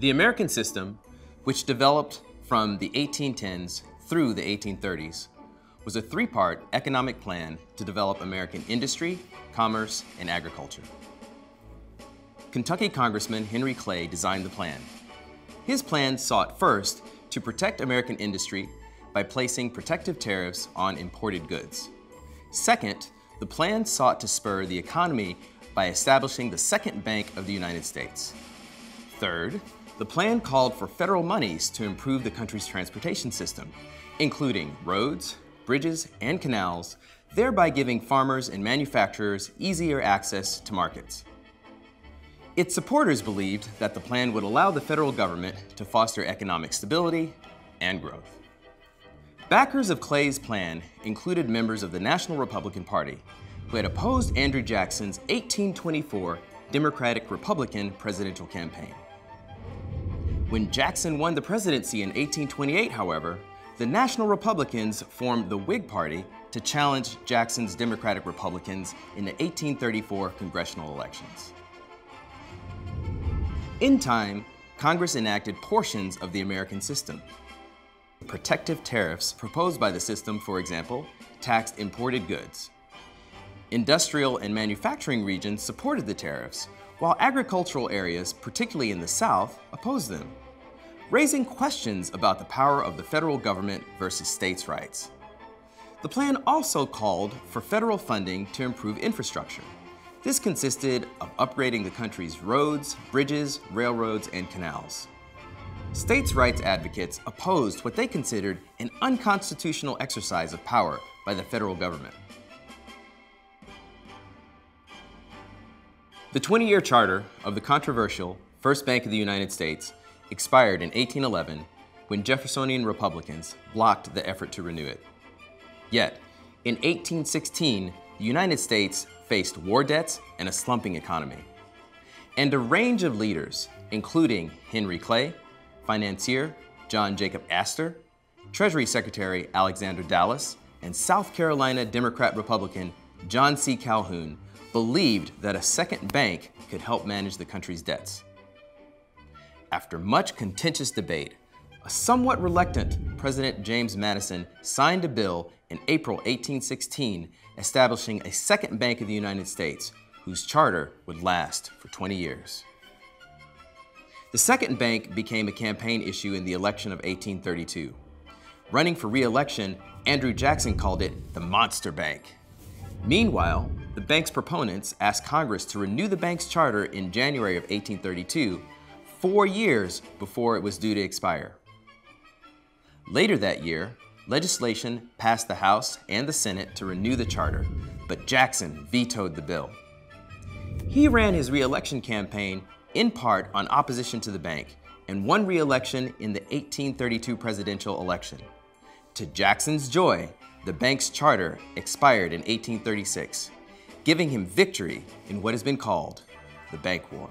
The American system, which developed from the 1810s through the 1830s, was a three-part economic plan to develop American industry, commerce, and agriculture. Kentucky Congressman Henry Clay designed the plan. His plan sought first to protect American industry by placing protective tariffs on imported goods. Second, the plan sought to spur the economy by establishing the second bank of the United States. Third, the plan called for federal monies to improve the country's transportation system, including roads, bridges, and canals, thereby giving farmers and manufacturers easier access to markets. Its supporters believed that the plan would allow the federal government to foster economic stability and growth. Backers of Clay's plan included members of the National Republican Party, who had opposed Andrew Jackson's 1824 Democratic-Republican presidential campaign. When Jackson won the presidency in 1828, however, the National Republicans formed the Whig Party to challenge Jackson's Democratic Republicans in the 1834 congressional elections. In time, Congress enacted portions of the American system. Protective tariffs proposed by the system, for example, taxed imported goods. Industrial and manufacturing regions supported the tariffs, while agricultural areas, particularly in the South, opposed them, raising questions about the power of the federal government versus states' rights. The plan also called for federal funding to improve infrastructure. This consisted of upgrading the country's roads, bridges, railroads, and canals. States' rights advocates opposed what they considered an unconstitutional exercise of power by the federal government. The 20-year charter of the controversial First Bank of the United States expired in 1811 when Jeffersonian Republicans blocked the effort to renew it. Yet, in 1816, the United States faced war debts and a slumping economy. And a range of leaders, including Henry Clay, financier John Jacob Astor, Treasury Secretary Alexander Dallas, and South Carolina Democrat-Republican John C. Calhoun, believed that a second bank could help manage the country's debts. After much contentious debate, a somewhat reluctant President James Madison signed a bill in April 1816 establishing a second bank of the United States, whose charter would last for 20 years. The second bank became a campaign issue in the election of 1832. Running for re-election, Andrew Jackson called it the Monster Bank. Meanwhile, the bank's proponents asked Congress to renew the bank's charter in January of 1832, 4 years before it was due to expire. Later that year, legislation passed the House and the Senate to renew the charter, but Jackson vetoed the bill. He ran his re-election campaign in part on opposition to the bank and won re-election in the 1832 presidential election. To Jackson's joy, the bank's charter expired in 1836, giving him victory in what has been called the Bank War.